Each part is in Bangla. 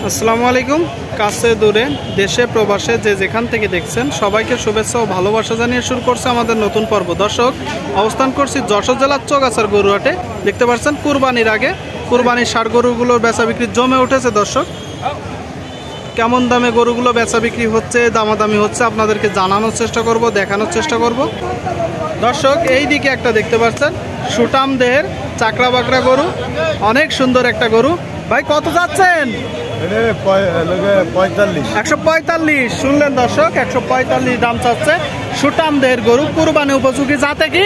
আসসালামু আলাইকুম। কাছে দূরে দেশে প্রবাসে যে যেখান থেকে দেখছেন সবাইকে শুভেচ্ছা ও ভালোবাসা জানিয়ে শুরু করছে আমাদের নতুন পর্ব। দর্শক, অবস্থান করছি যশোর জেলার চৌগাছার গরুহাটে। দেখতে পাচ্ছেন কুরবানির আগে কুরবানির ষাঁড় গরুগুলোর বেচা বিক্রি জমে উঠেছে। দর্শক, কেমন দামে গরুগুলো বেচা বিক্রি হচ্ছে, দামাদামি হচ্ছে আপনাদেরকে জানানোর চেষ্টা করব, দেখানোর চেষ্টা করব। দর্শক, এই দিকে একটা দেখতে পাচ্ছেন সুটাম দেহের চাকরা বাকরা গরু, অনেক সুন্দর একটা গরু। ভাই কত যাচ্ছেন? 145। শুনলেন দর্শক, 145 দাম চাচ্ছে। সুটাম দেহের গরু, কুরবানি উপযোগী। যাতে কি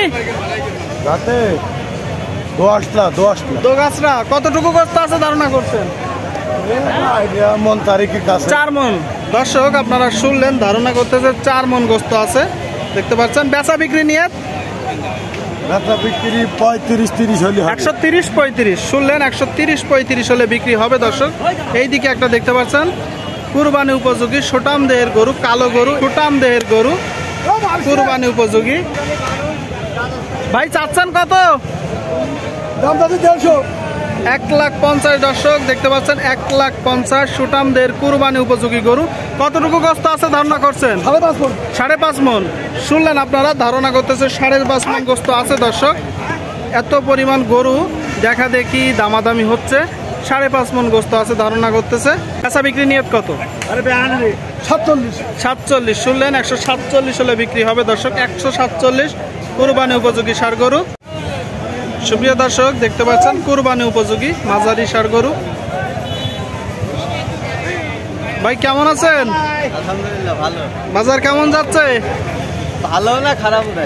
দোগাছরা। কতটুকু গোস্ত আছে ধারণা করছেন? 4 মন। দর্শক, আপনারা শুনলেন, ধারণা করতেছে 4 মন গোস্ত আছে। দেখতে পাচ্ছেন বেচা বিক্রি নিয়ে 130-35 শুনলেন, 130-35 হলে বিক্রি হবে। দর্শক, এই দিকে একটা দেখতে পাচ্ছেন কুরবানি উপযোগী সুটাম দেহের গরু, কালো গরু, সুটাম দেহের গরু, কুরবানি উপযোগী। ভাই চাচ্ছেন কত? 1,50,000। দর্শক দেখতে পাচ্ছেন 1,50,000 সুটাম দেহের কুরবানি উপযোগী গরু। কতটুকু গোস্ত আছে ধারণা করছেন? 5.5 মন। শুনলেন আপনারা, ধারণা করতেছে 5.5 মন গোস্ত আছে। দর্শক, এত পরিমাণ গরু দেখা দেখি দামাদামি হচ্ছে। 5.5 মন গোস্ত আছে ধারণা করতেছে। বেচা বিক্রি নিয়ত কত? 47। শুনলেন, 147 হলে বিক্রি হবে। দর্শক, 147 কুরবানি উপযোগী ষাঁড় গরু। সুপ্রিয় দর্শক, দেখতে পাচ্ছেন কুরবানি উপযোগী মাঝারি ষাঁড় গরু। ভাই কেমন আছেন? আলহামদুলিল্লাহ ভালো। বাজার কেমন যাচ্ছে? ভালো না খারাপ না,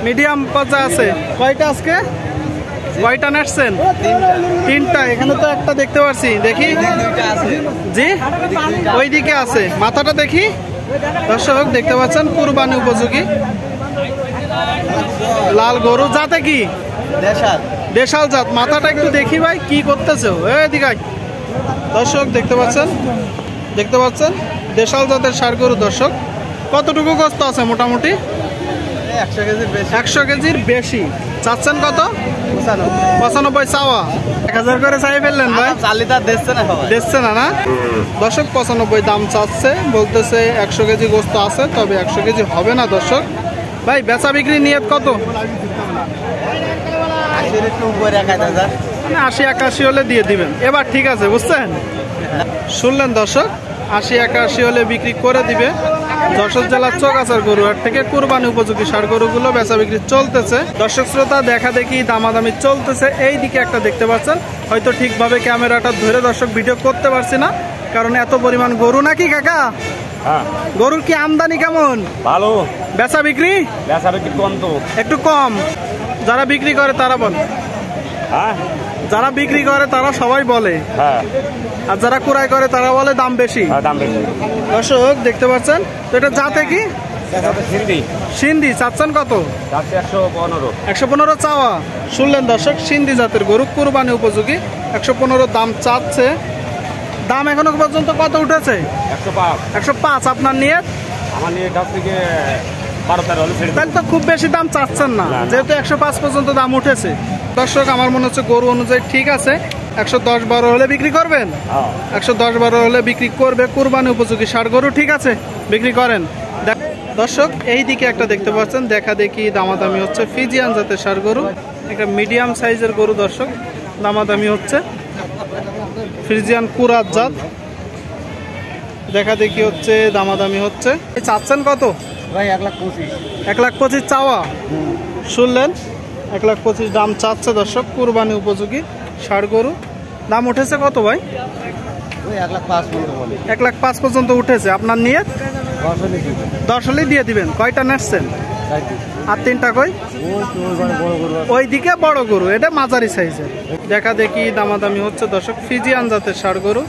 মিডিয়াম পর্যায়ে আছে। কয়টা আজকে? কয়টা নাটছেন? 3টা। এখানে তো একটা দেখতে পাচ্ছি, দেখি। জি, ওইদিকে আছে। মাথাটা দেখি। দর্শক দেখতে পাচ্ছেন কুরবানি উপযোগী লাল গরু। যাতে কি? দেশাল জাত। মাথাটা একটু দেখি ভাই, কি করতেছে এদিকে। দর্শক দেখতে পাচ্ছেন দেশাল জাতের ষাঁড় গরু। দর্শক, কতটুকু গোস্ত আছে মোটামুটি? 100 কেজির বেশি। চাচ্ছেন কত? 95 চাওয়া। 1000 করে চাই ফেললেন ভাই? দিচ্ছে না না। দর্শক, 95 দাম চাচ্ছে, বলতেছে 100 কেজি গোস্ত আছে, তবে 100 কেজি হবে না। দর্শক ভাই, বেচা বিক্রি নিয়ত কত? 80-81 হলে দিয়ে দিবেন এবার, ঠিক আছে, বুঝছেন? শুনলেন দর্শক, 80-81 হলে বিক্রি করে দিবে। যশোর জেলার চৌগাছার গরুহাট থেকে কুরবানি উপযোগী ষাঁড় গরুগুলো বেচা বিক্রি চলতেছে। দর্শক শ্রোতা, দেখা দেখি দামাদামি চলতেছে। এই দিকে একটা দেখতে পাচ্ছেন, হয়তো ঠিকভাবে ক্যামেরাটা ধরে দর্শক ভিডিও করতে পারছি না, কারণ এত পরিমাণ গরু। নাকি কাকা? গরুর কি আমদানি কেমন? ভালো। বেচা বিক্রি কম, তো একটু কম। যারা বিক্রি করে তারা বলে, যারা বিক্রি করে তারা সবাই বলে, আর যারা ক্রয় করে তারা বলে দাম বেশি। দর্শক দেখতে পাচ্ছেন, তো এটা জাতে কি? সিন্ধি। চাচ্ছেন কত? 115 চাওয়া। শুনলেন দর্শক, সিন্ধি জাতের গরু, কুরবানি উপযোগী। 115 দাম চাচ্ছে। দাম এখনো পর্যন্ত কত উঠেছে? 105। আপনার নিয়ত? আমার নিয়ত থেকে 12-13 হলে। তাহলে তো খুব বেশি দাম চাচ্ছেন না, যেহেতু 105 পর্যন্ত দাম উঠেছে। দর্শক, আমার মনে হচ্ছে গরু অনুযায়ী ঠিক আছে। 110-12 হলে বিক্রি করবেন? 110-12 হলে বিক্রি করবে। কুরবানি উপযোগী ষাঁড় গরু, ঠিক আছে, বিক্রি করেন। দর্শক, এই দিকে একটা দেখতে পাচ্ছেন, দেখা দেখি দামাদামি হচ্ছে। ফিজিয়ান জাতের ষাঁড় গরু, একটা মিডিয়াম সাইজের গরু। দর্শক, দামাদামি হচ্ছে। ফ্রিজিয়ান কুরাত জাত, দেখা দেখি হচ্ছে, দামাদামি হচ্ছে। চাচ্ছেন কত ভাই? 1,25,000। 1,25,000 চাওয়া। শুনলেন, 1,25,000 দাম চাচ্ছে। দর্শক, কুরবানি উপযোগী ষাঁড় গরু। দাম উঠেছে কত ভাই? 1,05,000 পর্যন্ত উঠেছে। আপনার নিয়ে 10 হলেই দিয়ে দিবেন। কয়টা নাচছেন? আর 3টা কই? ওইদিকে বড় গরু, এটা মাঝারি সাইজের। দেখা দেখি দামাদামি হচ্ছে। দর্শক, ফিজিয়ান জাতের ষাঁড় গরু।